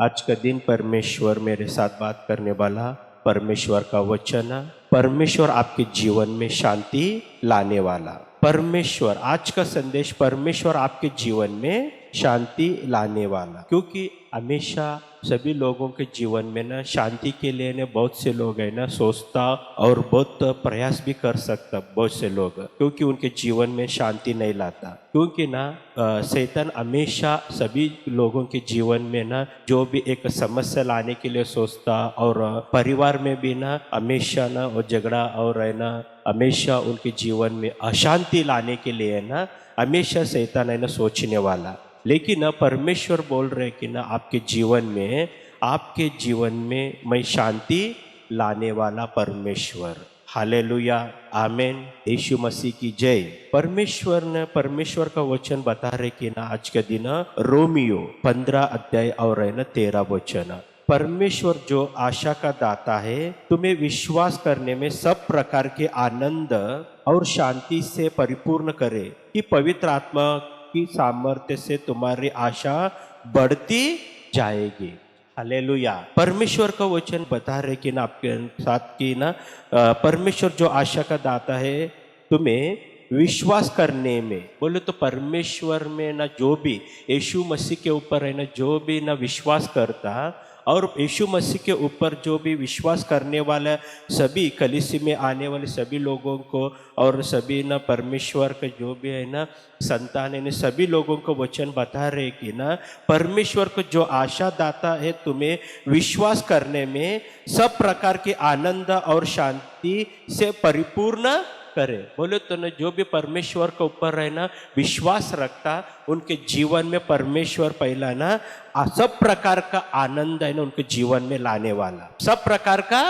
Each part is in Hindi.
आज का दिन परमेश्वर मेरे साथ बात करने वाला, परमेश्वर का वचन, परमेश्वर आपके जीवन में शांति लाने वाला। परमेश्वर, आज का संदेश परमेश्वर आपके जीवन में शांति लाने वाला, क्योंकि हमेशा सभी लोगों के जीवन में ना शांति के लिए ना बहुत से लोग है ना सोचता और बहुत प्रयास भी कर सकता बहुत से लोग, क्योंकि उनके जीवन में शांति नहीं लाता। क्योंकि ना शैतान हमेशा सभी लोगों के जीवन में ना जो भी एक समस्या लाने के लिए सोचता, और परिवार में भी ना हमेशा ना वो झगड़ा और है ना हमेशा उनके जीवन में अशांति लाने के लिए ना हमेशा शैतान है ना सोचने वाला। लेकिन ना परमेश्वर बोल रहे कि ना आपके जीवन में मैं शांति लाने वाला परमेश्वर। हालेलुया, आमेन, यीशु मसीह की जय। परमेश्वर का वचन बता रहे कि ना आज के दिन रोमियो 15 अध्याय और है ना 13 वचन, परमेश्वर जो आशा का दाता है तुम्हें विश्वास करने में सब प्रकार के आनंद और शांति से परिपूर्ण करे, कि पवित्र आत्मा की सामर्थ्य से तुम्हारी आशा बढ़ती जाएगी। हालेलुया। परमेश्वर का वचन बता रहे कि ना आपके साथ की ना परमेश्वर जो आशा का दाता है तुम्हें विश्वास करने में, बोले तो परमेश्वर में ना जो भी यीशु मसीह के ऊपर है ना जो भी ना विश्वास करता, और यीशु मसीह के ऊपर जो भी विश्वास करने वाला सभी कलीसी में आने वाले सभी लोगों को, और सभी ना परमेश्वर का जो भी है ना संतान है, सभी लोगों को वचन बता रहे कि ना परमेश्वर को जो आशा दाता है तुम्हें विश्वास करने में सब प्रकार के आनंद और शांति से परिपूर्ण करे। बोले तो ना जो भी परमेश्वर के ऊपर है ना विश्वास रखता, उनके जीवन में परमेश्वर पहला ना सब प्रकार का आनंद है ना उनके जीवन में लाने वाला। सब प्रकार का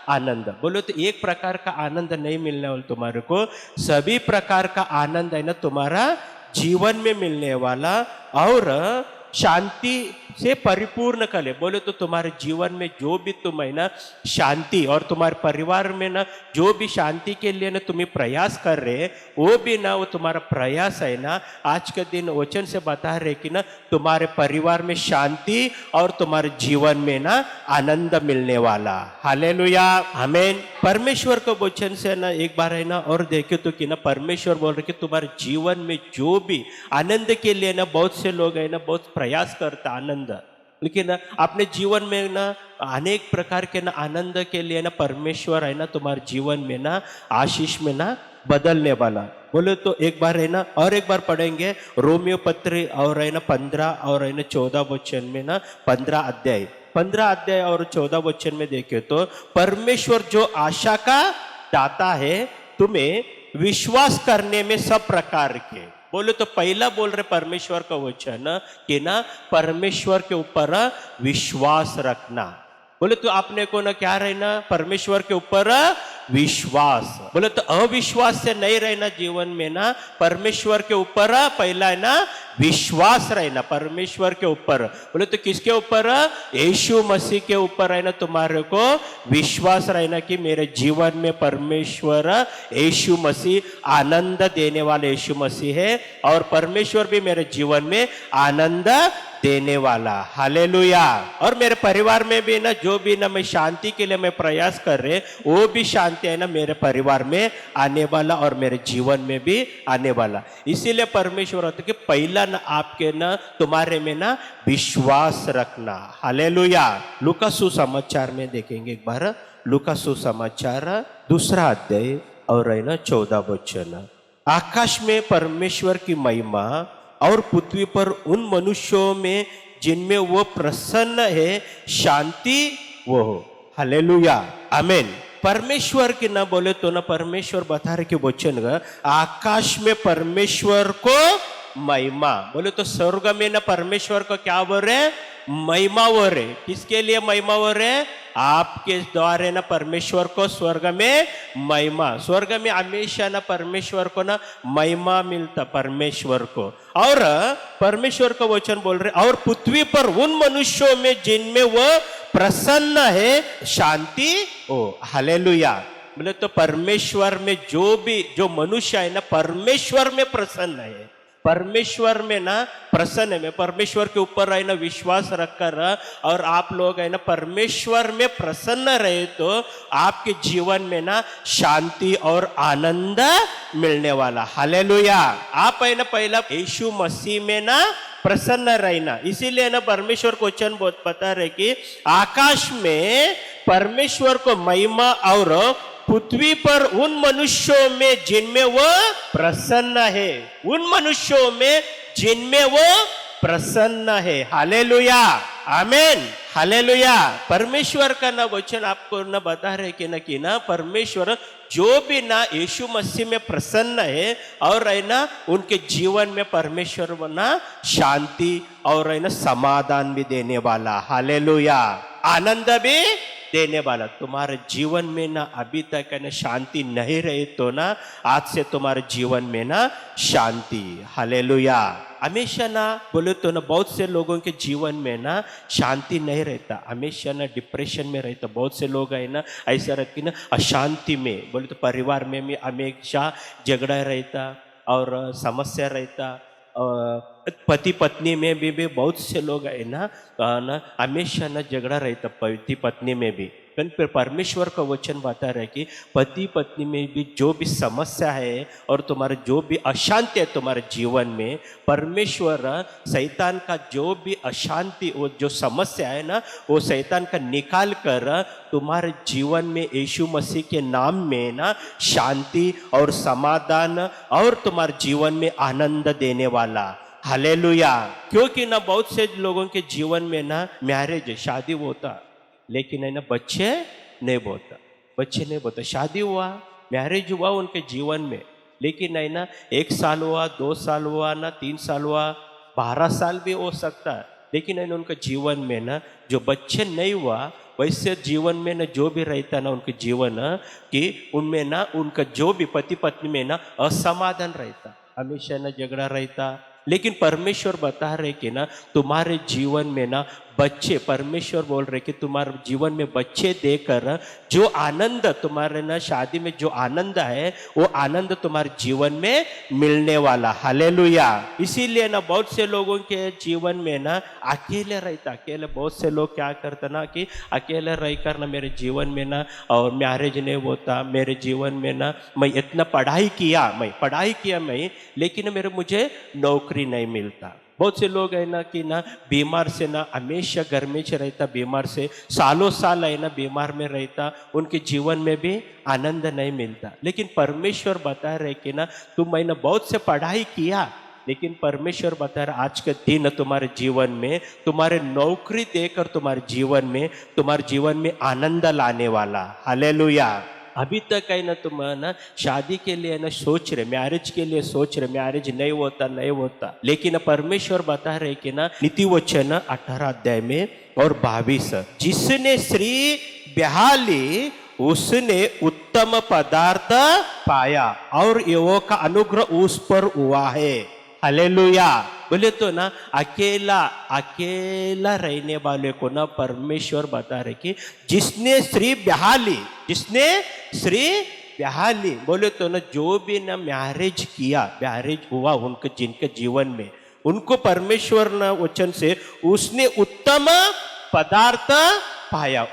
आनंद, बोलो तो एक प्रकार का आनंद नहीं मिलने वाला तुम्हारे को, सभी प्रकार का आनंद है ना तुम्हारा जीवन में मिलने वाला, और शांति से परिपूर्ण करे। बोले तो तुम्हारे जीवन में जो भी तुम है ना शांति, और तुम्हारे परिवार में ना जो भी शांति के लिए ना तुम्हें प्रयास कर रहे, वो भी ना वो तुम्हारा प्रयास है ना आज के दिन वचन से बता रहे कि ना तुम्हारे परिवार में शांति और तुम्हारे जीवन में ना आनंद मिलने वाला। हालेलुया, आमीन। परमेश्वर को वचन से ना एक बार है ना और देखे तो कि ना परमेश्वर बोल रहे कि तुम्हारे जीवन में जो भी आनंद के लिए ना बहुत से लोग है ना बहुत प्रयास करता आनंद, लेकिन अपने जीवन में ना अनेक प्रकार के ना आनंद के लिए ना परमेश्वर है ना तुम्हारे जीवन में ना आशीष में ना बदलने वाला। बोले तो एक बार है ना और एक बार पढ़ेंगे रोमियो पत्र और है ना 15 और है ना 14 वचन में ना 15 अध्याय और 14 वचन में देखे तो परमेश्वर जो आशा का दाता है तुम्हें विश्वास करने में सब प्रकार के, बोले तो पहला बोल रहे परमेश्वर का वचन कि ना परमेश्वर के ऊपर विश्वास रखना। बोले तो आपने को ना क्या रहना परमेश्वर के ऊपर विश्वास, बोले तो अविश्वास से नहीं रहना जीवन में ना परमेश्वर के ऊपर पहला है ना विश्वास रहना परमेश्वर के ऊपर। बोले तो किसके ऊपर? यीशु मसीह के ऊपर है ना तुम्हारे को विश्वास रहना कि मेरे जीवन में परमेश्वर यीशु मसीह आनंद देने वाले यीशु मसीह है, और परमेश्वर भी मेरे जीवन में आनंद देने वाला। हालेलुया। और मेरे परिवार में भी ना जो भी ना मैं शांति के लिए मैं प्रयास कर रहे, वो भी शांति है ना मेरे परिवार में आने वाला और मेरे जीवन में भी आने वाला। इसीलिए परमेश्वर होता कि पहला ना आपके ना तुम्हारे में ना विश्वास रखना। हालेलुया। लूका सुसमाचार में देखेंगे एक बार, लूका सुसमाचार 2 अध्याय और है ना 14 वचन, आकाश में परमेश्वर की महिमा और पृथ्वी पर उन मनुष्यों में जिनमें वो प्रसन्न है शांति वो हो। हालेलुया, आमीन। परमेश्वर की ना बोले तो ना परमेश्वर बता रहे कि वचन आकाश में परमेश्वर को महिमा, बोले तो स्वर्ग में ना परमेश्वर को क्या बोल रहे? महिमा हो रहे। किसके लिए महिमा हो रहे? आपके द्वारे ना परमेश्वर को स्वर्ग में महिमा, स्वर्ग में हमेशा ना परमेश्वर को ना महिमा मिलता परमेश्वर को। और परमेश्वर का वचन बोल रहे और पृथ्वी पर उन मनुष्यों में जिनमें वो प्रसन्न है शांति हो। हालेलुया। बोले तो परमेश्वर में जो भी जो मनुष्य है ना परमेश्वर में प्रसन्न है, परमेश्वर में ना प्रसन्न है, मैं परमेश्वर के ऊपर है ना विश्वास रखकर और आप लोग है ना परमेश्वर में प्रसन्न रहे तो आपके जीवन में ना शांति और आनंद मिलने वाला। हालेलुया। आप है ना पहला यीशु मसीह में ना प्रसन्न रहना, इसीलिए ना परमेश्वर को वचन बहुत बता रहे कि आकाश में परमेश्वर को महिमा और पृथ्वी पर उन मनुष्यों में जिनमें वो प्रसन्न है, उन मनुष्यों में जिनमें वो प्रसन्न है। हालेलुया, आमेन, हालेलुया। परमेश्वर का ना वचन आपको ना बता रहे कि ना परमेश्वर जो भी ना यीशु मसीह में प्रसन्न है और है ना उनके जीवन में परमेश्वर ना शांति और है ना समाधान भी देने वाला। हालेलुया, आनंद भी देने वाला। तुम्हारे जीवन में ना अभी तक है ना शांति नहीं रही तो ना आज से तुम्हारे जीवन में ना शांति। हालेलुया। हमेशा ना बोले तो ना बहुत से लोगों के जीवन में ना शांति नहीं रहता, हमेशा ना डिप्रेशन में रहता। बहुत से लोग है ना ऐसा रहते ना अशांति में, बोले तो परिवार में भी हमेशा झगड़ा रहता और समस्या रहता। पति पत्नी में भी बहुत से लोग है ना हमेशा ना झगड़ा रहता पति पत्नी में भी। फिर परमेश्वर का वचन बता रहा है कि पति पत्नी में भी जो भी समस्या है और तुम्हारे जो भी अशांति है तुम्हारे जीवन में, परमेश्वर शैतान का जो भी अशांति वो जो समस्या है ना वो शैतान का निकाल कर तुम्हारे जीवन में यीशु मसीह के नाम में ना शांति और समाधान और तुम्हारे जीवन में आनंद देने वाला। हालेलुया। क्योंकि ना बहुत से लोगों के जीवन में ना मैरिज शादी होता लेकिन है ना बच्चे नहीं होता, बच्चे नहीं होता। शादी हुआ, मैरिज हुआ उनके जीवन में, लेकिन है ना 1 साल हुआ, 2 साल हुआ ना 3 साल हुआ, 12 साल भी हो सकता है, लेकिन है ना उनके जीवन में ना जो बच्चे नहीं हुआ वैसे जीवन में ना जो भी रहता ना उनके जीवन कि उनमें ना उनका जो भी पति पत्नी में ना असमाधान रहता, हमेशा ना झगड़ा रहता। लेकिन परमेश्वर बता रहे कि ना तुम्हारे जीवन में ना बच्चे, परमेश्वर बोल रहे कि तुम्हारे जीवन में बच्चे देकर जो आनंद तुम्हारे ना शादी में जो आनंद है वो आनंद तुम्हारे जीवन में मिलने वाला। हालेलुया। इसीलिए ना बहुत से लोगों के जीवन में ना अकेले रहता, अकेले बहुत से लोग क्या करता ना कि अकेले रहकर ना मेरे जीवन में ना और मैरिज नहीं होता, मेरे जीवन में ना मैं इतना पढ़ाई किया मैं लेकिन मेरे मुझे नौकरी नहीं मिलता। बहुत से लोग है ना कि ना बीमार से ना हमेशा घर में से रहता, बीमार से सालों साल है ना बीमार में रहता, उनके जीवन में भी आनंद नहीं मिलता। लेकिन परमेश्वर बता रहे कि ना तुम है ना बहुत से पढ़ाई किया लेकिन परमेश्वर बता रहा आज के दिन तुम्हारे जीवन में तुम्हारे नौकरी देकर तुम्हारे जीवन में आनंद लाने वाला। हालेलुया। अभी तक है ना तुम ना शादी के लिए ना सोच रहे, मैरिज के लिए सोच रहे, मैरिज नहीं होता, लेकिन परमेश्वर बता रहे कि ना नीति वचन 18 अध्याय में और 22, जिसने स्त्री ब्याह ली उसने उत्तम पदार्थ पाया और यहोवा का अनुग्रह उस पर हुआ है। हालेलुया। बोले तो ना अकेला रहने वाले को ना परमेश्वर बता रहे कि जिसने स्त्री ब्याह ली, बोले तो ना जो भी ना मैरिज हुआ उनके जिनके जीवन में उनको परमेश्वर ना वचन से उसने उत्तम पदार्थ पाया।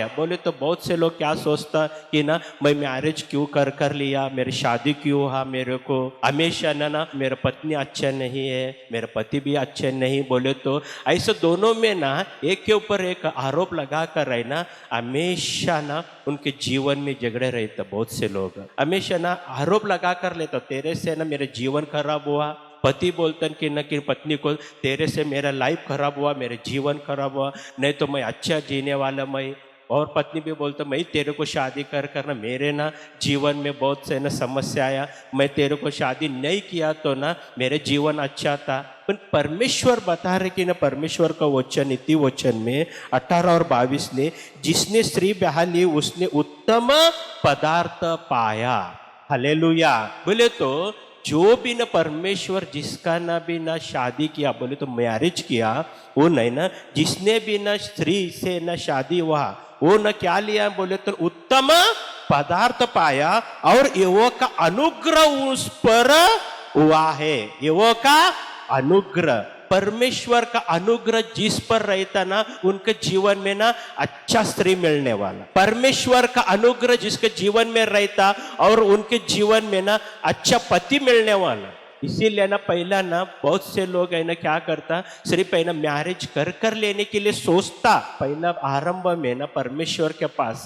बोले तो बहुत से लोग क्या सोचता कि ना मैं मैरिज क्यों कर लिया, मेरी शादी क्यों हुआ, मेरे को हमेशा ना मेरा पत्नी अच्छा नहीं है, मेरा पति भी अच्छे नहीं। बोले तो ऐसे दोनों में ना एक के ऊपर एक आरोप लगा कर रहे ना हमेशा ना उनके जीवन में झगड़े रहते। बहुत से लोग हमेशा ना आरोप लगा कर लेता, तेरे से ना मेरा जीवन खराब हुआ। पति बोलते हैं कि न कि पत्नी को तेरे से मेरा लाइफ खराब हुआ, मेरे जीवन खराब हुआ, नहीं तो मैं अच्छा जीने वाला मैं। और पत्नी भी बोलते मैं तेरे को शादी करना मेरे ना जीवन में बहुत से ना समस्या आया, मैं तेरे को शादी नहीं किया तो ना मेरे जीवन अच्छा था। पर परमेश्वर बता रहे कि ना परमेश्वर का वचन नीति वचन में 18 और 22 ने जिसने स्त्री ब्याह ली उसने उत्तम पदार्थ पाया। हालेलुया। बोले तो जो भी ना परमेश्वर जिसका ना भी ना शादी किया, बोले तो मैरिज किया, वो नहीं ना जिसने भी ना स्त्री से ना शादी हुआ वो ना क्या लिया, बोले तो उत्तम पदार्थ पाया और यहोवा का अनुग्रह उस पर हुआ है। ये वो का अनुग्रह, परमेश्वर का अनुग्रह जिस पर रहता ना उनके जीवन में ना अच्छा स्त्री मिलने वाला। परमेश्वर का अनुग्रह जिसके जीवन में रहता और उनके जीवन में ना अच्छा पति मिलने वाला। इसीलिए ना पहला ना बहुत से लोग है ना क्या करता, सिर्फ है ना मैरिज कर लेने के लिए सोचता। पहला आरंभ में ना परमेश्वर के पास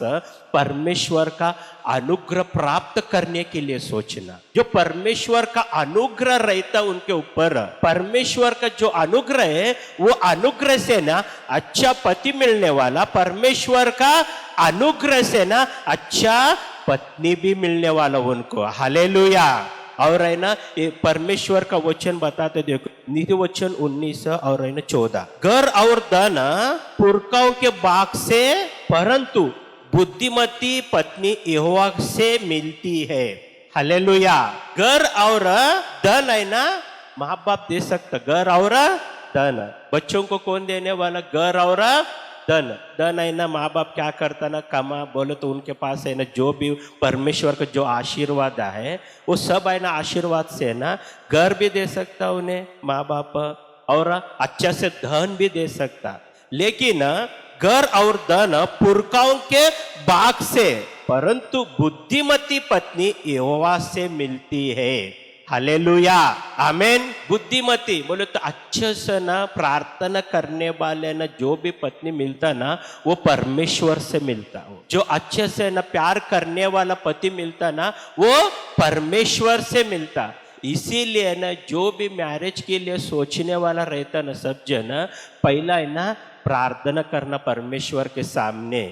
परमेश्वर का अनुग्रह प्राप्त करने के लिए सोचना। जो परमेश्वर का अनुग्रह रहता उनके ऊपर, परमेश्वर का जो अनुग्रह है वो अनुग्रह से ना अच्छा पति मिलने वाला, परमेश्वर का अनुग्रह से ना अच्छा पत्नी भी मिलने वाला उनको। हालेलुया। और है ना ये परमेश्वर का वचन बताते, देखो नीति वचन 19 और है ना 14, घर और धन पुरखाओं के बाग से, परंतु बुद्धिमती पत्नी यहोवा से मिलती है। हालेलुया। घर और धन है ना माँ बाप दे सकता, घर और धन। बच्चों को कौन देने वाला? घर और धन। धन है ना माँ बाप क्या करता ना, कमा बोले तो उनके पास है ना जो भी परमेश्वर का जो आशीर्वाद है वो सब है ना आशीर्वाद से ना घर भी दे सकता उन्हें माँ बाप, और अच्छा से धन भी दे सकता। लेकिन घर और धन पुरखाओं के बाग से, परंतु बुद्धिमती पत्नी यहोवा से मिलती है। हालेलुया, आमेन। बुद्धिमती बोले तो अच्छे से ना प्रार्थना करने वाले ना जो भी पत्नी मिलता ना वो परमेश्वर से मिलता। जो अच्छे से ना प्यार करने वाला पति मिलता ना वो परमेश्वर से मिलता। इसीलिए ना जो भी मैरिज के लिए सोचने वाला रहता ना सब जन, पहला है ना प्रार्थना करना परमेश्वर के सामने,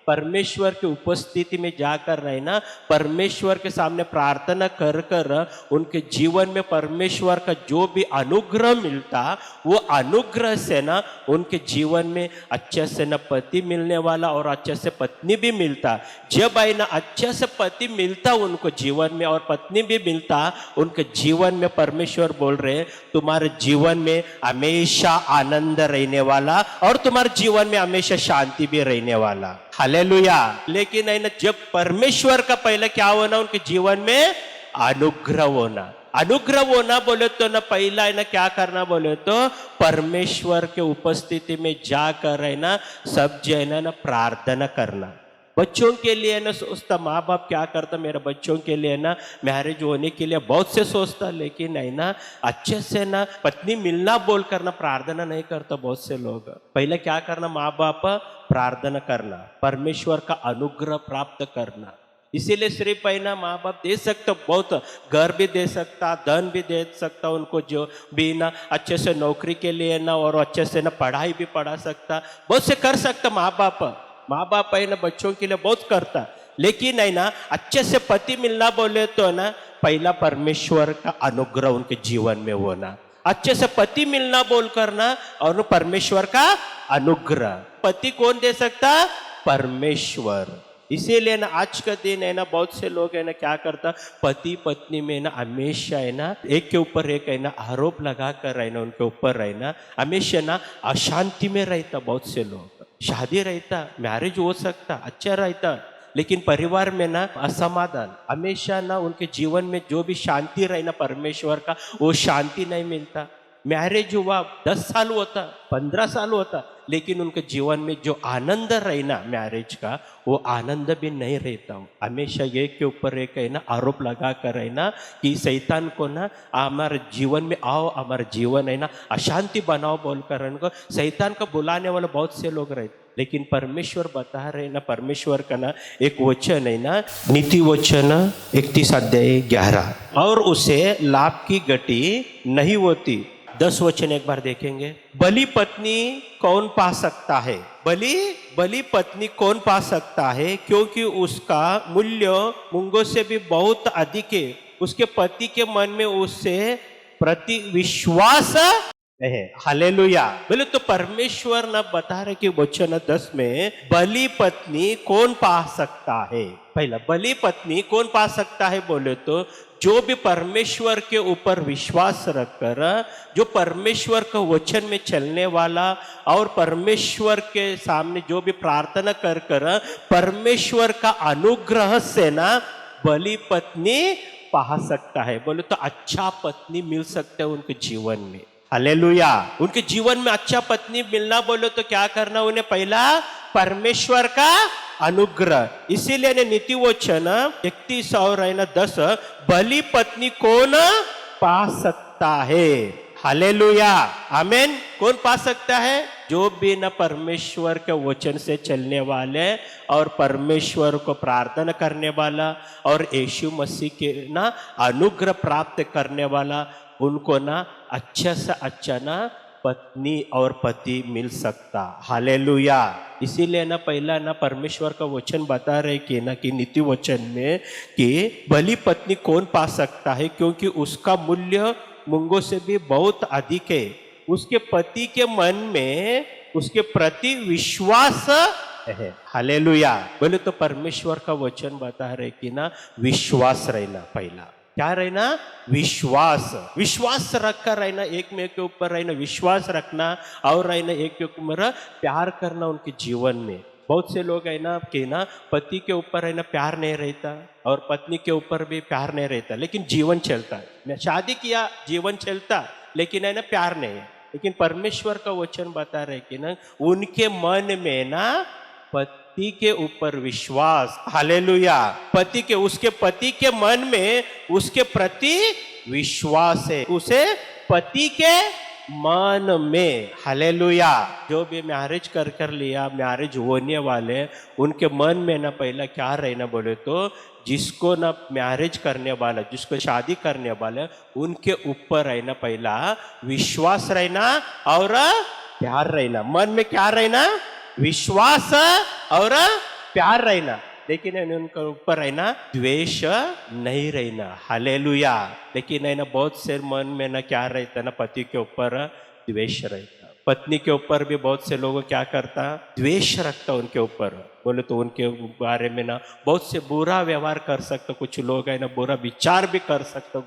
परमेश्वर की उपस्थिति में जाकर रहे ना, परमेश्वर के सामने प्रार्थना कर कर उनके जीवन में परमेश्वर का जो भी अनुग्रह मिलता वो अनुग्रह से ना उनके जीवन में अच्छे से ना पति मिलने वाला और अच्छे से पत्नी भी मिलता। जब है ना अच्छे से पति मिलता उनको जीवन में और पत्नी भी मिलता उनके जीवन में, परमेश्वर बोल रहे तुम्हारे जीवन में हमेशा आनंद रहने वाला और तुम्हारे जीवन में हमेशा शांति भी रहने वाला। हालेलुया। लेकिन है ना जब परमेश्वर का पहले क्या होना उनके जीवन में अनुग्रह होना। अनुग्रह होना बोले तो ना पहला है ना क्या करना बोले तो परमेश्वर के उपस्थिति में जाकर है ना सब जो है ना प्रार्थना करना। बच्चों के लिए ना सोचता, माँ बाप क्या करता मेरे बच्चों के लिए ना मैरिज होने के लिए बहुत से सोचता, लेकिन है ना अच्छे से ना पत्नी मिलना बोल कर ना प्रार्थना नहीं करता। बहुत से लोग पहले क्या करना, माँ बाप प्रार्थना करना, परमेश्वर का अनुग्रह प्राप्त करना। इसीलिए सिर्फ है ना माँ बाप दे सकता, बहुत घर भी दे सकता, धन भी दे सकता उनको, जो भी ना अच्छे से नौकरी के लिए ना और अच्छे से ना पढ़ाई भी पढ़ा सकता, बहुत से कर सकता माँ बाप है ना बच्चों के लिए बहुत करता। लेकिन है ना अच्छे से पति मिलना बोले तो ना पहला परमेश्वर का अनुग्रह उनके जीवन में होना। अच्छे से पति मिलना बोल करना और परमेश्वर का अनुग्रह। पति कौन दे सकता? परमेश्वर। इसीलिए ना आज का दिन है ना बहुत से लोग है ना क्या करता, पति पत्नी में ना हमेशा है ना एक के ऊपर एक है ना आरोप लगा कर रहे ना उनके ऊपर रहे ना हमेशा ना अशांति में रहता। बहुत से लोग शादी रहता, मैरिज हो सकता, अच्छा रहता, लेकिन परिवार में ना असमाधान, हमेशा ना उनके जीवन में जो भी शांति रहे ना परमेश्वर का वो शांति नहीं मिलता। मैरिज हुआ 10 साल होता, 15 साल होता, लेकिन उनके जीवन में जो आनंद रहे ना मैरिज का वो आनंद भी नहीं रहता। हमेशा एक के ऊपर एक है ना आरोप लगा कर रहे ना कि शैतान को ना हमारे जीवन में आओ, हमारे जीवन है ना अशांति बनाओ बोलकर उनको शैतान को बुलाने वाले बहुत से लोग रहते। लेकिन परमेश्वर बता रहे ना, परमेश्वर का ना एक वचन है ना नीति वचन 31 अध्याय 11, और उसे लाभ की गति नहीं होती। 10 वचन एक बार देखेंगे। बलि पत्नी कौन पा सकता है? बलि पत्नी कौन पा सकता है? क्योंकि उसका मूल्य मूंगों से भी बहुत अधिक है, उसके पति के मन में उससे प्रति विश्वास है। हालेलुया। बोले तो परमेश्वर ना बता रहे कि वचन 10 में बलि पत्नी कौन पा सकता है। पहला बलि पत्नी कौन पा सकता है बोले तो जो भी परमेश्वर के ऊपर विश्वास रखकर, जो परमेश्वर के वचन में चलने वाला और परमेश्वर के सामने जो भी प्रार्थना कर कर परमेश्वर का अनुग्रह से ना बलि पत्नी पा सकता है। बोले तो अच्छा पत्नी मिल सकता है उनके जीवन में। हालेलुया। उनके जीवन में अच्छा पत्नी मिलना बोले तो क्या करना, उन्हें पहला परमेश्वर का अनुग्रह। इसीलिए नीति वचन 31 और 10, भली पत्नी कौन पा सकता है। हालेलुया, आमेन। कौन पा सकता है? जो भी न परमेश्वर के वचन से चलने वाले और परमेश्वर को प्रार्थना करने वाला और यीशु मसीह के ना अनुग्रह प्राप्त करने वाला, उनको ना अच्छा से अच्छा ना पत्नी और पति मिल सकता। हालेलुया। इसीलिए ना पहला ना परमेश्वर का वचन बता रहे कि ना कि नीति वचन में कि भली पत्नी कौन पा सकता है, क्योंकि उसका मूल्य मूंगों से भी बहुत अधिक है। उसके पति के मन में उसके प्रति विश्वास है। हालेलुया। बोले तो परमेश्वर का वचन बता रहे कि ना विश्वास रहना, पहला क्या रहना? विश्वास। विश्वास रखकर रहना, एक में के ऊपर रहना, विश्वास रखना और रहना एक के ऊपर प्यार करना उनके जीवन में। बहुत से लोग है ना कि ना पति के ऊपर है ना प्यार नहीं रहता और पत्नी के ऊपर भी प्यार नहीं रहता, लेकिन जीवन चलता है। मैं शादी किया, जीवन चलता, लेकिन है ना प्यार नहीं है। लेकिन परमेश्वर का वचन बता रहे कि ना उनके मन में ना पति के ऊपर विश्वास। हालेलुया। पति के उसके पति के मन में उसके प्रति विश्वास है, उसे पति के मन में। हालेलुया। जो भी मैरिज कर लिया, मैरिज होने वाले, उनके मन में ना पहला क्या रहना बोले तो जिसको ना मैरिज करने वाला, जिसको शादी करने वाला, उनके ऊपर है ना पहला विश्वास रहना और प्यार रहना। मन में क्या रहना? विश्वास और प्यार रहना, लेकिन उनके ऊपर है ना द्वेष नहीं रहना। हालेलुया। लेकिन है ना बहुत से मन में ना क्या रहता ना, पति के ऊपर द्वेष रहता, पत्नी के ऊपर भी बहुत से लोग क्या करता, द्वेष रखता उनके ऊपर। बोले तो उनके बारे में ना बहुत से बुरा व्यवहार कर सकता, कुछ लोग है ना बुरा विचार भी कर सकता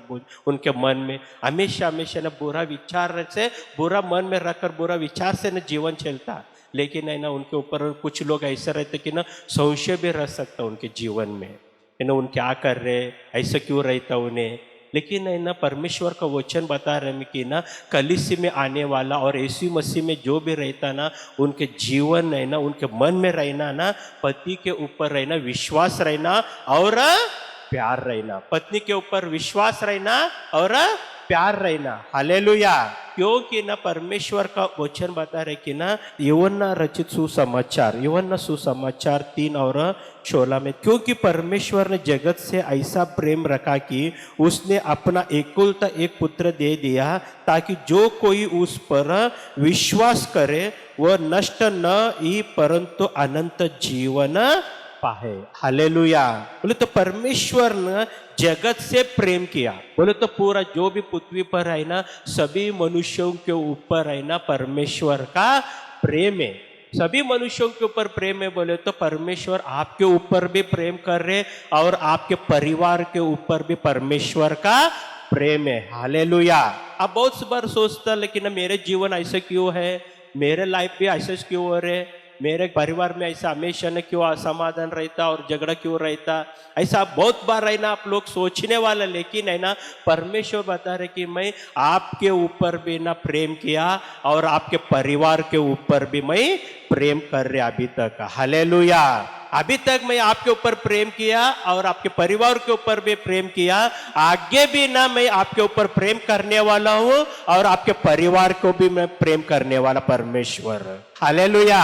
उनके मन में। हमेशा हमेशा ना बुरा विचार से, बुरा मन में रखकर बुरा विचार से ना जीवन चलता। लेकिन है ना उनके ऊपर कुछ लोग ऐसा रहते कि ना संशय भी रह सकता उनके जीवन में, है ना उन क्या कर रहे, ऐसा क्यों रहता उन्हें। लेकिन है ना परमेश्वर का वचन बता रहे हैं कि ना कलीसिया में आने वाला और यीशु मसीह में जो भी रहता ना, उनके जीवन है ना, उनके मन में रहना ना पति के ऊपर रहना विश्वास रहना और प्यार रहना। पत्नी के ऊपर विश्वास रहना और प्यार रहना। हालेलुया। क्योंकि ना परमेश्वर का वचन बता रहे कि ना यूहन्ना रचित सुसमाचार, यूहन्ना सुसमाचार 3 और 16 में, क्योंकि परमेश्वर ने जगत से ऐसा प्रेम रखा कि उसने अपना एकलौता एक पुत्र दे दिया, ताकि जो कोई उस पर विश्वास करे वह नष्ट न ही परंतु अनंत जीवन पाए। हालेलुया। बोले तो परमेश्वर ने जगत से प्रेम किया। बोले तो पूरा जो भी पृथ्वी पर है ना, सभी मनुष्यों के ऊपर है ना परमेश्वर का प्रेम है। सभी मनुष्यों के ऊपर प्रेम है। बोले तो परमेश्वर आपके ऊपर भी प्रेम कर रहे और आपके परिवार के ऊपर भी परमेश्वर का प्रेम है। हालेलुया। आप बहुत बार सोचता, लेकिन मेरे जीवन ऐसे क्यों है, मेरे लाइफ भी ऐसे क्यों हो रहे, मेरे परिवार में ऐसा हमेशा न क्यों असमाधान रहता और झगड़ा क्यों रहता। ऐसा बहुत बार है ना आप लोग सोचने वाला। लेकिन है ना परमेश्वर बता रहे कि मैं आपके ऊपर भी ना प्रेम किया और आपके परिवार के ऊपर भी मैं प्रेम कर रहा अभी तक। हालेलुया। अभी तक मैं आपके ऊपर प्रेम किया और आपके परिवार के ऊपर भी प्रेम किया, आगे भी ना मैं आपके ऊपर प्रेम करने वाला हूं और आपके परिवार को भी मैं प्रेम करने वाला परमेश्वर। हालेलुया।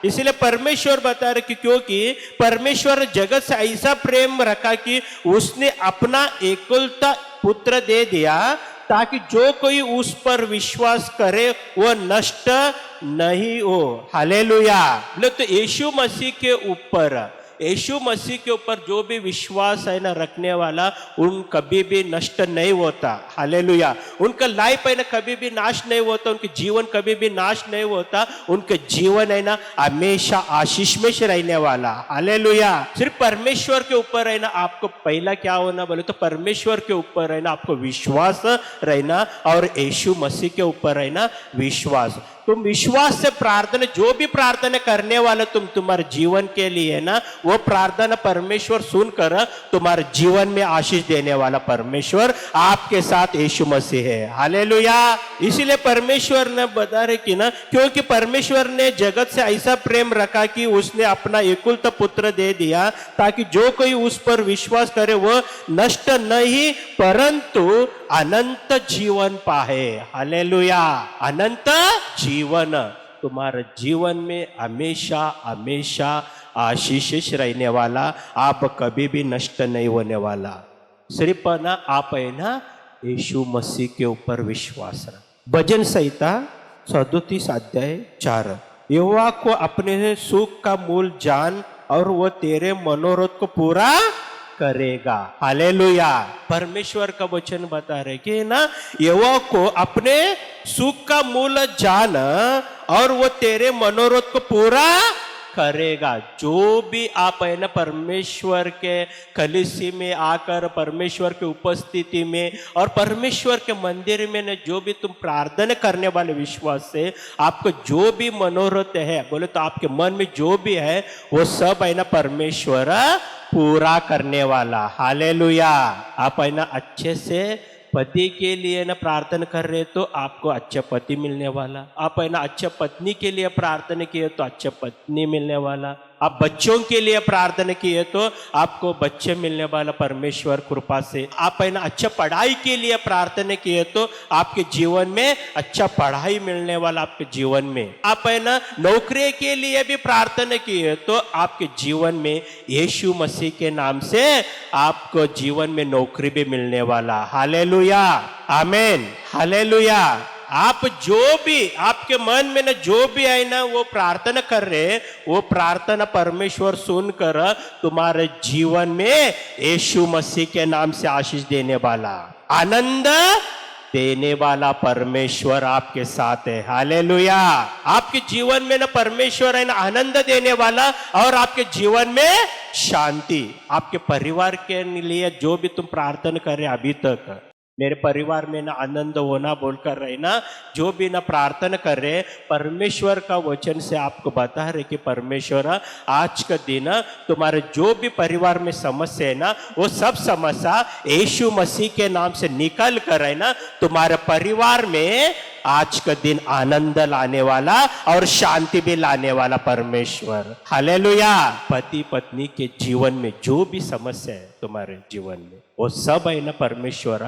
इसलिए परमेश्वर बता रहे कि क्योंकि परमेश्वर जगत से ऐसा प्रेम रखा कि उसने अपना एकलौता पुत्र दे दिया, ताकि जो कोई उस पर विश्वास करे वह नष्ट नहीं हो। हालेलुया। बोले तो यीशु मसीह के ऊपर, यीशु मसीह के ऊपर जो भी विश्वास है ना रखने वाला, उन कभी भी नष्ट नहीं होता। हालेलुया। उनका लाइफ है ना कभी भी नाश नहीं होता, उनके जीवन कभी भी नाश नहीं होता, उनके जीवन है ना हमेशा आशीष में से रहने वाला। हालेलुया। सिर्फ परमेश्वर के ऊपर है ना आपको पहला क्या होना बोले तो परमेश्वर के ऊपर है ना आपको विश्वास रहना और यीशु मसीह के ऊपर है ना विश्वास। तुम विश्वास से प्रार्थना, जो भी प्रार्थना करने वाला तुम तुम्हारे जीवन के लिए ना, वो वो प्रार्थना परमेश्वर सुनकर तुम्हारे जीवन में आशीष देने वाला परमेश्वर आपके साथ यीशु मसीह है। हालेलुया। इसीलिए परमेश्वर ने बता रहे कि ना, क्योंकि परमेश्वर ने जगत से ऐसा प्रेम रखा कि उसने अपना एकलौता पुत्र दे दिया, ताकि जो कोई उस पर विश्वास करे वो नष्ट नहीं परंतु अनंत जीवन पाए। हालेलुया। अनंत जीवन तुम्हारे जीवन में हमेशा हमेशा आशीष रहने वाला, आप कभी भी नष्ट नहीं होने वाला। सिर्फ ना आप है ना यीशु मसीह के ऊपर विश्वास रख। भजन संहिता 37 अध्याय 4, यहोवा को अपने सुख का मूल जान और वो तेरे मनोरथ को पूरा करेगा। हालेलुया। परमेश्वर का वचन बता रहे कि ना, यहोवा को अपने सुख का मूल जान और वो तेरे मनोरथ को पूरा करेगा। जो भी आप है ना परमेश्वर के कलीसी में आकर परमेश्वर के उपस्थिति में और परमेश्वर के मंदिर में ना जो भी तुम प्रार्थना करने वाले विश्वास से आपको जो भी मनोरथ है, बोले तो आपके मन में जो भी है वो सब है ना परमेश्वर पूरा करने वाला। हालेलुया। आप है ना अच्छे से पति के लिए ना प्रार्थना कर रहे तो आपको अच्छा पति मिलने वाला। आप है ना अच्छा पत्नी के लिए प्रार्थना किए तो अच्छा पत्नी मिलने वाला। आप बच्चों के लिए प्रार्थना किए तो आपको बच्चे मिलने वाला परमेश्वर कृपा से। आप है ना अच्छा पढ़ाई के लिए प्रार्थना किए तो आपके जीवन में अच्छा पढ़ाई मिलने वाला आपके जीवन में। आप है ना नौकरी के लिए भी प्रार्थना किए तो आपके जीवन में यीशु मसीह के नाम से आपको जीवन में नौकरी भी मिलने वाला। हालेलुया। आमीन। हालेलुया। आप जो भी आपके मन में ना जो भी है ना वो प्रार्थना कर रहे, वो प्रार्थना परमेश्वर सुनकर तुम्हारे जीवन में यीशु मसीह के नाम से आशीष देने वाला, आनंद देने वाला परमेश्वर आपके साथ है। हालेलुया। आपके जीवन में ना परमेश्वर है ना आनंद देने वाला और आपके जीवन में शांति। आपके परिवार के लिए जो भी तुम प्रार्थना कर रहे अभी तक, मेरे परिवार में ना आनंद होना बोलकर रहे ना, जो भी ना प्रार्थना कर रहे, परमेश्वर का वचन से आपको बता रहे कि परमेश्वर आज का दिन तुम्हारे जो भी परिवार में समस्या है ना वो सब समस्या यीशु मसीह के नाम से निकल कर है ना तुम्हारे परिवार में आज का दिन आनंद लाने वाला और शांति भी लाने वाला परमेश्वर। हालेलुया। पति पत्नी के जीवन में जो भी समस्या है तुम्हारे जीवन में वो सब है ना परमेश्वर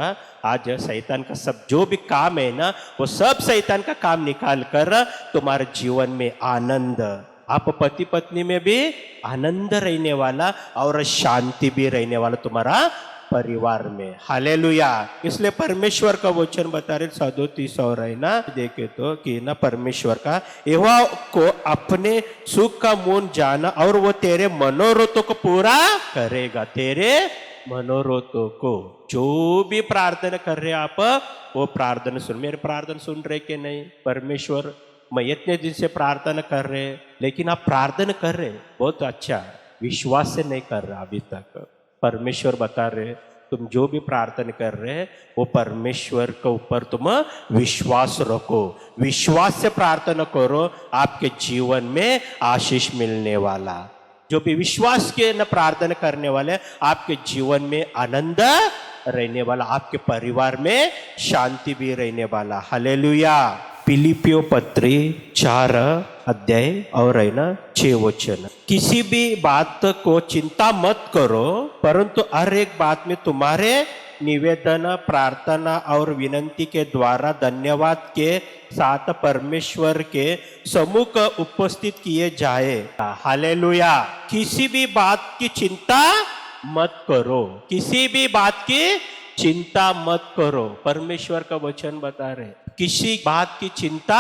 आज शैतान का सब जो भी काम है ना वो सब शैतान का काम निकाल कर तुम्हारे जीवन में आनंद, आप पति पत्नी में भी आनंद रहने वाला और शांति भी रहने वाला तुम्हारा परिवार में। हालेलुया। इसलिए परमेश्वर का वचन बता रहे 37 और है ना, देखे तो कि ना परमेश्वर का यहोवा को अपने सुख का मूल जाना और वो तेरे मनोरथों को पूरा करेगा। तेरे मनोरथों को जो भी प्रार्थना कर रहे आप वो प्रार्थना सुन। मेरे प्रार्थना सुन रहे कि नहीं परमेश्वर, मैं इतने दिन से प्रार्थना कर रहे लेकिन आप प्रार्थना कर रहे बहुत अच्छा, विश्वास से नहीं कर रहा अभी तक। परमेश्वर बता रहे तुम जो भी प्रार्थना कर रहे हैं वो परमेश्वर के ऊपर तुम विश्वास रखो, विश्वास से प्रार्थना करो, आपके जीवन में आशीष मिलने वाला। जो भी विश्वास के न प्रार्थना करने वाले आपके जीवन में आनंद रहने वाला, आपके परिवार में शांति भी रहने वाला। हालेलुया। फिलिपियों पत्री 4 अध्याय और है ना 6 वचन, किसी भी बात को चिंता मत करो परंतु हर एक बात में तुम्हारे निवेदन प्रार्थना और विनंती के द्वारा धन्यवाद के साथ परमेश्वर के सम्मुख उपस्थित किए जाए। हालेलुया। किसी भी बात की चिंता मत करो, किसी भी बात की चिंता मत करो। परमेश्वर का वचन बता रहे किसी बात की चिंता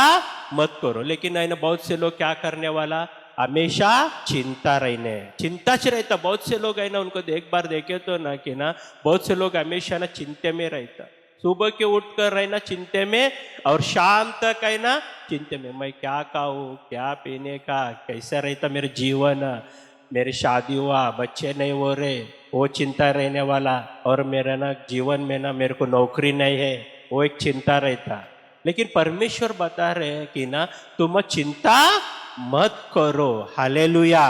मत करो। लेकिन है ना बहुत से लोग क्या करने वाला, हमेशा चिंता रहने, चिंता से रहता। बहुत से लोग है ना उनको एक बार देखे तो ना कि ना बहुत से लोग हमेशा ना चिंते में रहता। सुबह के उठ कर रहना चिंते में और शाम तक है ना चिंते में, मैं क्या खाऊं, क्या पीने का, कैसा रहता मेरा जीवन, मेरी शादी हुआ बच्चे नहीं हो रहे, वो चिंता रहने वाला। और मेरा ना जीवन में ना मेरे को नौकरी नहीं है, वो एक चिंता रहता। लेकिन परमेश्वर बता रहे हैं कि ना तुम चिंता मत करो। हालेलुया।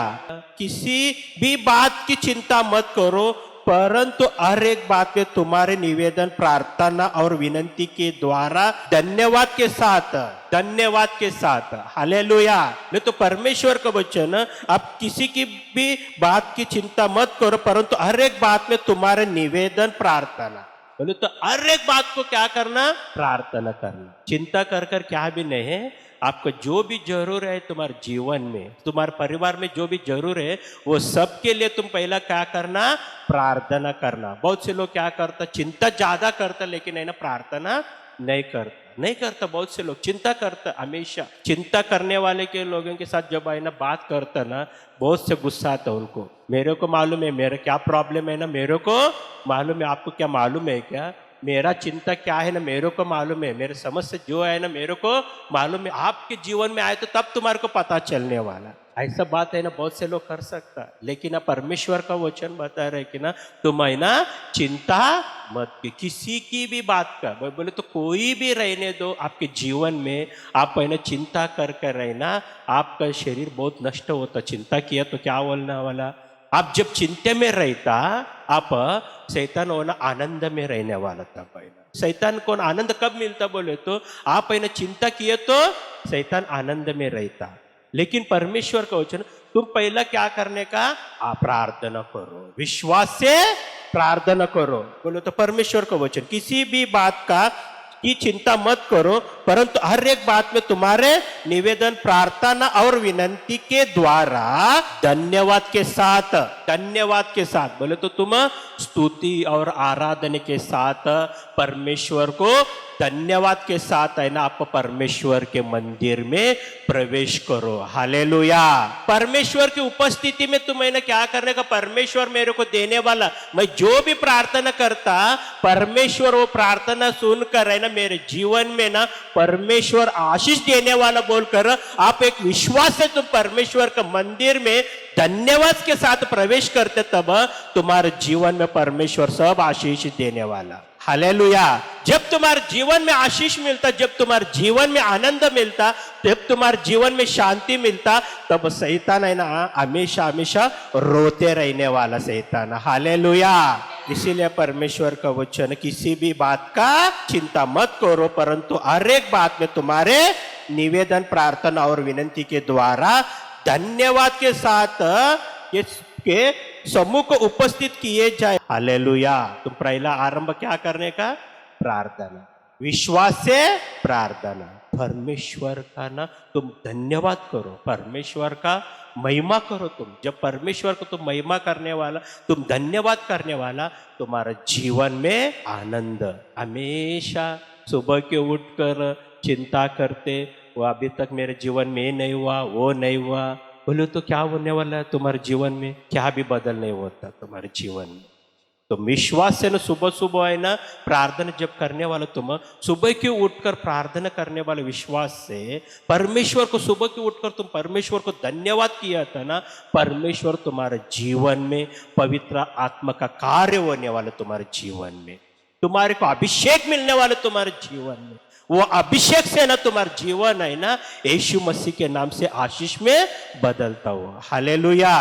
किसी भी बात की चिंता मत करो, परंतु हर एक बात में तुम्हारे निवेदन, प्रार्थना और विनंती के द्वारा धन्यवाद के साथ। हालेलुया। नहीं तो परमेश्वर का वचन, आप किसी की भी बात की चिंता मत करो, परंतु हर एक बात में तुम्हारे निवेदन, प्रार्थना। बोले तो हर एक बात को क्या करना? प्रार्थना करना। चिंता कर कर क्या भी नहीं है, आपको जो भी जरूर है तुम्हारे जीवन में, तुम्हारे परिवार में जो भी जरूर है, वो सब के लिए तुम पहला क्या करना? प्रार्थना करना। बहुत से लोग क्या करता? चिंता ज्यादा करता, लेकिन है ना प्रार्थना नहीं करता। बहुत से लोग चिंता करता, हमेशा चिंता करने वाले के लोगों के साथ जब है ना बात करता ना, बहुत से गुस्सा आता उनको। मेरे को मालूम है मेरा क्या प्रॉब्लम है ना, मेरे को मालूम है। आपको क्या मालूम है क्या? मेरा चिंता क्या है ना, मेरे को मालूम है। मेरे समस्या जो है ना, मेरे को मालूम है। आपके जीवन में आए तो तब तुम्हारे को पता चलने वाला। ऐसा बात है ना, बहुत से लोग कर सकता, लेकिन परमेश्वर का वचन बता रहे कि ना, तुम है ना चिंता मत की किसी की भी बात का। बोले तो कोई भी रहने दो आपके जीवन में, आप है ना चिंता कर रहना, आपका शरीर बहुत नष्ट होता। चिंता किया तो क्या बोलना वाला? आप जब चिंता में रहता, आप शैतान होना आनंद में रहने वाला था। पहला शैतान को आनंद कब मिलता? बोले तो आप है ना चिंता किए तो शैतान आनंद में रहता। लेकिन परमेश्वर का वचन, तुम पहला क्या करने का? आप प्रार्थना करो, विश्वास से प्रार्थना करो। बोलो तो परमेश्वर का वचन, किसी भी बात की चिंता मत करो, परंतु हर एक बात में तुम्हारे निवेदन, प्रार्थना और विनंती के द्वारा धन्यवाद के साथ। बोले तो तुम स्तुति और आराधना के साथ परमेश्वर को धन्यवाद के साथ है ना, आप परमेश्वर के मंदिर में प्रवेश करो। हालेलुया। परमेश्वर की उपस्थिति में तुम है ना क्या करने का? परमेश्वर मेरे को देने वाला, मैं जो भी प्रार्थना करता, परमेश्वर वो प्रार्थना सुनकर है ना मेरे जीवन में ना परमेश्वर आशीष देने वाला बोलकर आप एक विश्वास से तुम परमेश्वर का मंदिर में धन्यवाद के साथ प्रवेश करते, तब तुम्हारे जीवन में परमेश्वर सब आशीष देने वाला। हालेलुया। जब तुम्हारे जीवन में आशीष मिलता, जब तुम्हारे जीवन में आनंद मिलता, जब तुम्हारे जीवन में शांति मिलता, तब शैतान है ना हमेशा रोते रहने वाला शैतान। हालेलुया। इसीलिए परमेश्वर का वचन, किसी भी बात का चिंता मत करो, परंतु हर एक बात में तुम्हारे निवेदन, प्रार्थना और विनंती के द्वारा धन्यवाद के साथ के समूह को उपस्थित किए जाए। हालेलुया। तुम पहला आरंभ क्या करने का? प्रार्थना, विश्वास से प्रार्थना। परमेश्वर का ना तुम धन्यवाद करो, परमेश्वर का महिमा करो। तुम जब परमेश्वर को तुम महिमा करने वाला, तुम धन्यवाद करने वाला, तुम्हारा जीवन में आनंद। हमेशा सुबह के उठकर चिंता करते, वो अभी तक मेरे जीवन में नहीं हुआ, वो नहीं हुआ। बोलो तो क्या होने वाला है तुम्हारे जीवन में? क्या भी बदल नहीं होता तुम्हारे जीवन में। तो विश्वास से ना सुबह है ना प्रार्थना जब करने वाला, तुम सुबह के उठकर प्रार्थना करने वाले विश्वास से परमेश्वर को, सुबह के उठकर तुम परमेश्वर को धन्यवाद किया था ना, परमेश्वर तुम्हारे जीवन में पवित्र आत्मा का कार्य होने वाला, तुम्हारे जीवन में तुम्हारे को अभिषेक मिलने वाले, तुम्हारे जीवन में वो अभिषेक से ना तुम्हारा जीवन है ना यीशु मसीह के नाम से आशीष में बदलता हुआ। हालेलुया।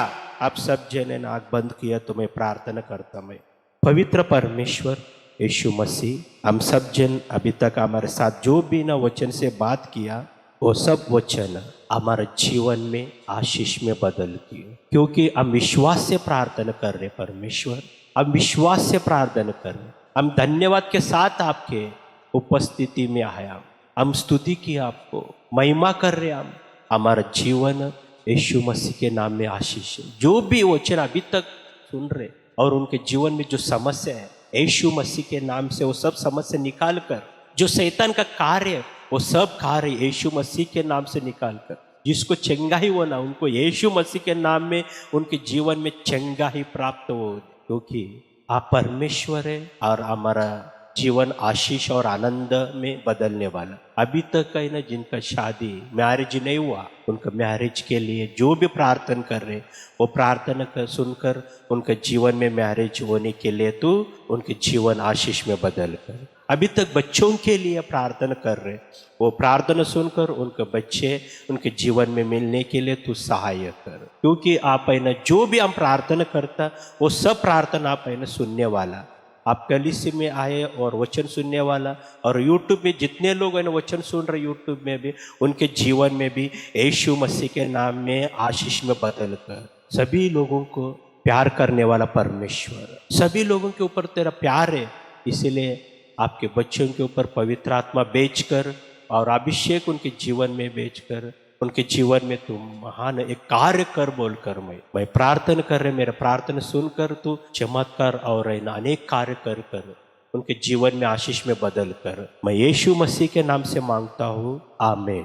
आप सब जने ने आंख बंद किया तो मैं प्रार्थना करता। मैं पवित्र परमेश्वर यीशु मसीह, हम सब जन अभी तक हमारे साथ जो भी ना वचन से बात किया, वो सब वचन हमारे जीवन में आशीष में बदल दिए, क्योंकि हम विश्वास से प्रार्थना कर रहे। परमेश्वर, हम विश्वास से प्रार्थना कर रहे, हम धन्यवाद के साथ आपके उपस्थिति में आया, हम स्तुति की, आपको महिमा कर रहे। हम हमारा जीवन यीशु मसीह के नाम में आशीष है। जो भी वचन अभी तक सुन रहे और उनके जीवन में जो समस्या है, यीशु मसीह के नाम से वो सब समस्या निकाल कर, जो शैतान का कार्य, वो सब कार्य यीशु मसीह के नाम से निकाल कर, जिसको चंगाई होना, उनको यीशु मसीह के नाम में उनके जीवन में चंगाई प्राप्त हो, क्योंकि आप परमेश्वर है और हमारा जीवन आशीष और आनंद में बदलने वाला। अभी तक है ना जिनका शादी मैरिज नहीं हुआ, उनका मैरिज के लिए जो भी प्रार्थना कर रहे, वो प्रार्थना कर सुनकर उनके जीवन में मैरिज होने के लिए तू उनके जीवन आशीष में बदल कर। अभी तक बच्चों के लिए प्रार्थना कर रहे, वो प्रार्थना सुनकर उनके बच्चे उनके जीवन में मिलने के लिए तू सहाय कर। क्योंकि आप है ना जो भी हम प्रार्थना करता, वो सब प्रार्थना आप है ना सुनने वाला। आप कलीसिया में आए और वचन सुनने वाला, और यूट्यूब में जितने लोग हैं ना वचन सुन रहे यूट्यूब में भी, उनके जीवन में भी यीशु मसीह के नाम में आशीष में बदल कर। सभी लोगों को प्यार करने वाला परमेश्वर, सभी लोगों के ऊपर तेरा प्यार है, इसलिए आपके बच्चों के ऊपर पवित्र आत्मा बेचकर और अभिषेक उनके जीवन में बेचकर उनके जीवन में तुम महान एक कार्य कर बोलकर मैं प्रार्थना कर रहे, मेरा प्रार्थना सुनकर तू चमत्कार और अनेक कार्य कर उनके जीवन में आशीष में बदल कर। मैं यीशु मसीह के नाम से मांगता हूँ, आमीन।